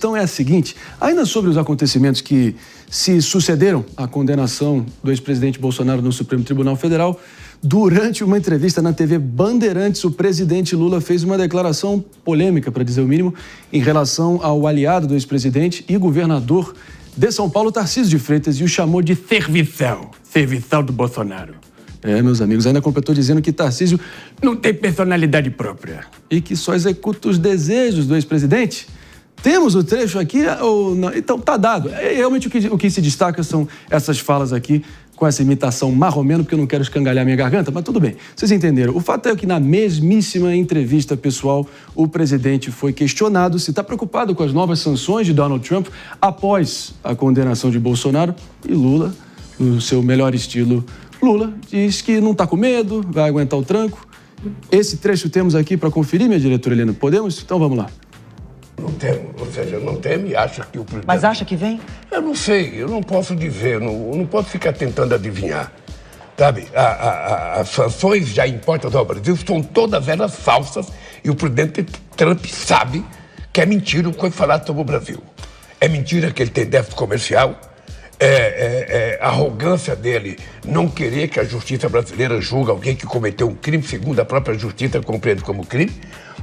Então é a seguinte, ainda sobre os acontecimentos que se sucederam à condenação do ex-presidente Bolsonaro no Supremo Tribunal Federal, durante uma entrevista na TV Bandeirantes, o presidente Lula fez uma declaração polêmica, para dizer o mínimo, em relação ao aliado do ex-presidente e governador de São Paulo, Tarcísio de Freitas, e o chamou de serviçal do Bolsonaro. Meus amigos, ainda completou dizendo que Tarcísio não tem personalidade própria e que só executa os desejos do ex-presidente. Temos o trecho aqui ou não? Então tá dado. Realmente o que se destaca são essas falas aqui com essa imitação marromeno, porque eu não quero escangalhar minha garganta, mas tudo bem. Vocês entenderam. O fato é que na mesmíssima entrevista pessoal, o presidente foi questionado se está preocupado com as novas sanções de Donald Trump após a condenação de Bolsonaro. E Lula, no seu melhor estilo, Lula diz que não está com medo, vai aguentar o tranco. Esse trecho temos aqui para conferir, minha diretora Helena. Podemos? Então vamos lá. Não temo, ou seja, não temo e acha que o presidente... Mas acha que vem? Eu não sei, eu não posso dizer, não posso ficar tentando adivinhar. Sabe, as sanções já impostas ao Brasil são todas elas falsas e o presidente Trump sabe que é mentira o que foi falado sobre o Brasil. É mentira que ele tem déficit comercial, a arrogância dele não querer que a justiça brasileira julgue alguém que cometeu um crime, segundo a própria justiça compreende como crime.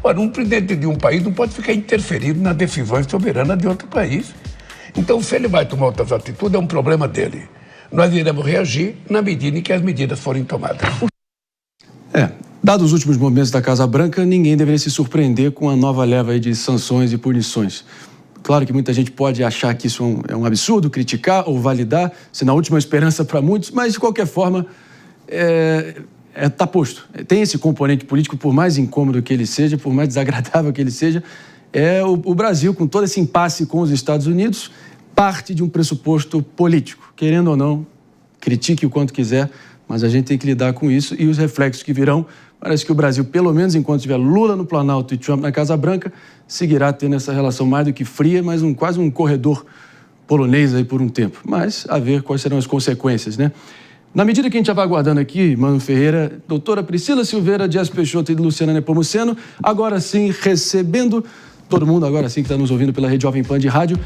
Ora, um presidente de um país não pode ficar interferindo nas decisões soberanas de outro país. Então, se ele vai tomar outras atitudes, é um problema dele. Nós iremos reagir na medida em que as medidas forem tomadas. Dados os últimos momentos da Casa Branca, ninguém deveria se surpreender com a nova leva aí de sanções e punições. Claro que muita gente pode achar que isso é um absurdo, criticar ou validar, sendo a última esperança para muitos, mas, de qualquer forma, está posto. Tem esse componente político, por mais incômodo que ele seja, por mais desagradável que ele seja, o Brasil, com todo esse impasse com os Estados Unidos, parte de um pressuposto político. Querendo ou não, critique o quanto quiser, mas a gente tem que lidar com isso e os reflexos que virão. Parece que o Brasil, pelo menos enquanto tiver Lula no Planalto e Trump na Casa Branca, seguirá tendo essa relação mais do que fria, mas quase um corredor polonês aí por um tempo. Mas a ver quais serão as consequências, né? Na medida que a gente já vai aguardando aqui, Mano Ferreira, doutora Priscila Silveira, Jess Peixoto e Luciana Nepomuceno, agora sim recebendo todo mundo, agora sim que está nos ouvindo pela Rede Jovem Pan de rádio.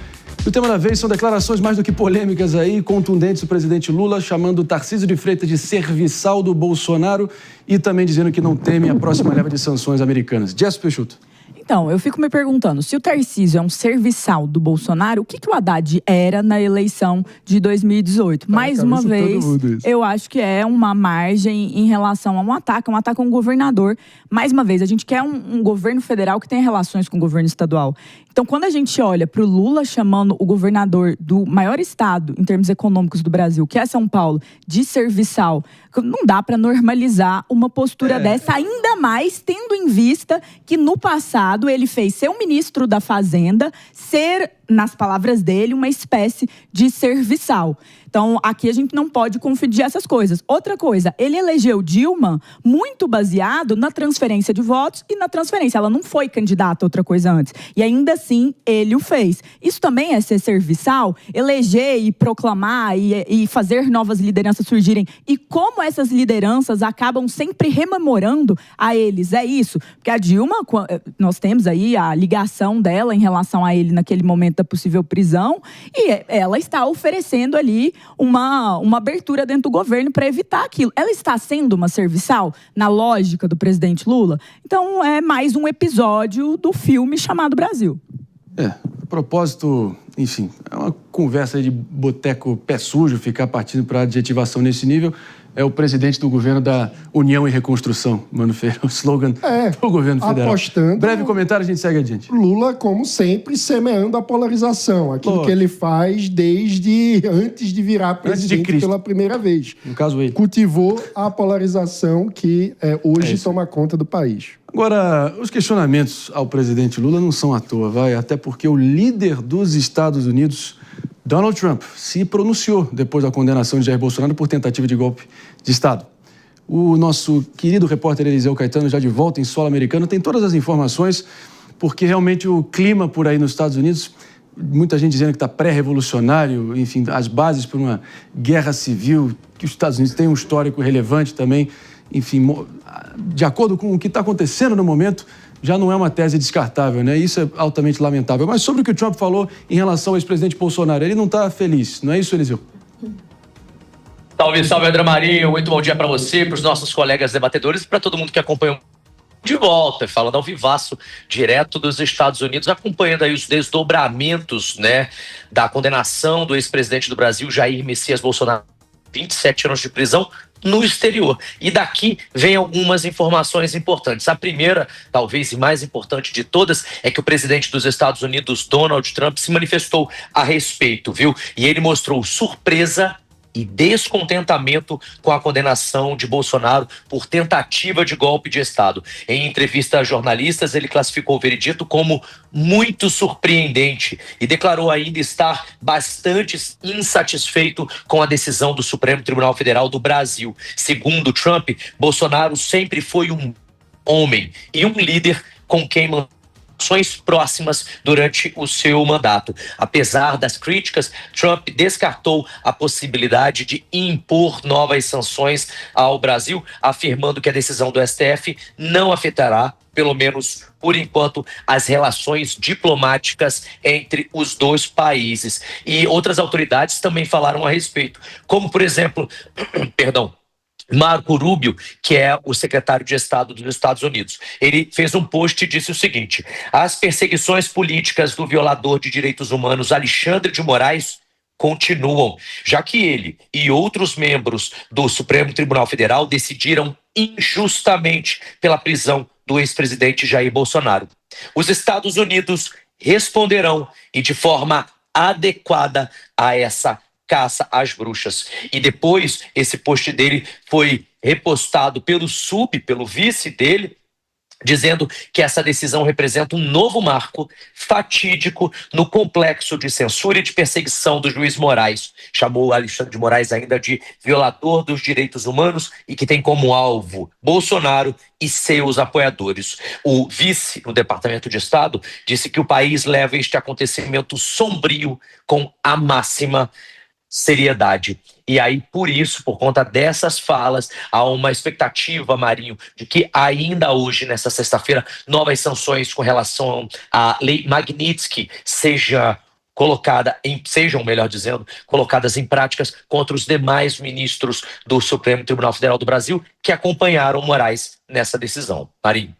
O tema da vez são declarações mais do que polêmicas aí, contundentes do presidente Lula, chamando Tarcísio de Freitas de serviçal do Bolsonaro e também dizendo que não teme a próxima leva de sanções americanas. Jess Peixoto. Então, eu fico me perguntando, se o Tarcísio é um serviçal do Bolsonaro, o que o Haddad era na eleição de 2018? Mais uma vez, eu acho que é uma margem em relação a um ataque a um governador. Mais uma vez, a gente quer um governo federal que tenha relações com o governo estadual. Então, quando a gente olha para o Lula chamando o governador do maior estado em termos econômicos do Brasil, que é São Paulo, de serviçal, não dá para normalizar uma postura dessa, ainda mais tendo em vista que no passado ele fez ser o ministro da Fazenda, ser, nas palavras dele, uma espécie de serviçal. Então, aqui a gente não pode confundir essas coisas. Outra coisa, ele elegeu Dilma muito baseado na transferência de votos e na transferência. Ela não foi candidata a outra coisa antes. E ainda assim, ele o fez. Isso também é ser serviçal? Eleger e proclamar e fazer novas lideranças surgirem. E como essas lideranças acabam sempre rememorando a eles. É isso. Porque a Dilma, nós temos aí a ligação dela em relação a ele naquele momento da possível prisão. E ela está oferecendo ali uma abertura dentro do governo para evitar aquilo. Ela está sendo uma serviçal na lógica do presidente Lula? Então, é mais um episódio do filme chamado Brasil. A propósito, enfim, é uma conversa aí de boteco pé sujo, ficar partindo para adjetivação nesse nível. É o presidente do governo da União e Reconstrução, Mano Ferreira, o slogan do governo federal. Apostando. Breve comentário, a gente segue adiante. Lula, como sempre, semeando a polarização. Aquilo que ele faz desde antes de virar presidente pela primeira vez. No caso, ele. Cultivou a polarização que hoje toma conta do país. Agora, os questionamentos ao presidente Lula não são à toa, até porque o líder dos Estados Unidos, Donald Trump, se pronunciou depois da condenação de Jair Bolsonaro por tentativa de golpe de Estado. O nosso querido repórter Eliseu Caetano, já de volta em solo americano, tem todas as informações, porque realmente o clima por aí nos Estados Unidos, muita gente dizendo que está pré-revolucionário, enfim, as bases para uma guerra civil, que os Estados Unidos têm um histórico relevante também, enfim, de acordo com o que está acontecendo no momento, já não é uma tese descartável, né? Isso é altamente lamentável. Mas sobre o que o Trump falou em relação ao ex-presidente Bolsonaro, ele não está feliz, não é isso, Eliseu? Salve, salve, André Marinho. Muito bom dia para você, para os nossos colegas debatedores e para todo mundo que acompanha de volta, falando ao vivaço, direto dos Estados Unidos, acompanhando aí os desdobramentos, né, da condenação do ex-presidente do Brasil, Jair Messias Bolsonaro, 27 anos de prisão no exterior. E daqui vem algumas informações importantes. A primeira, talvez e mais importante de todas, é que o presidente dos Estados Unidos, Donald Trump, se manifestou a respeito, viu? E ele mostrou surpresa e descontentamento com a condenação de Bolsonaro por tentativa de golpe de Estado. Em entrevista a jornalistas, ele classificou o veredito como muito surpreendente e declarou ainda estar bastante insatisfeito com a decisão do Supremo Tribunal Federal do Brasil. Segundo Trump, Bolsonaro sempre foi um homem e um líder com quem próximas durante o seu mandato. Apesar das críticas, Trump descartou a possibilidade de impor novas sanções ao Brasil, afirmando que a decisão do STF não afetará, pelo menos por enquanto, as relações diplomáticas entre os dois países. E outras autoridades também falaram a respeito, como, por exemplo, Marco Rubio, que é o secretário de Estado dos Estados Unidos. Ele fez um post e disse o seguinte: as perseguições políticas do violador de direitos humanos Alexandre de Moraes continuam, já que ele e outros membros do Supremo Tribunal Federal decidiram injustamente pela prisão do ex-presidente Jair Bolsonaro. Os Estados Unidos responderão e de forma adequada a essa caça às bruxas. E depois, esse post dele foi repostado pelo vice dele, dizendo que essa decisão representa um novo marco fatídico no complexo de censura e de perseguição do juiz Moraes. Chamou Alexandre de Moraes ainda de violador dos direitos humanos e que tem como alvo Bolsonaro e seus apoiadores. O vice no Departamento de Estado disse que o país leva este acontecimento sombrio com a máxima seriedade. E aí, por isso, por conta dessas falas, há uma expectativa, Marinho, de que ainda hoje, nessa sexta-feira, novas sanções com relação à lei Magnitsky sejam, melhor dizendo, colocadas em práticas contra os demais ministros do Supremo Tribunal Federal do Brasil que acompanharam Moraes nessa decisão. Marinho.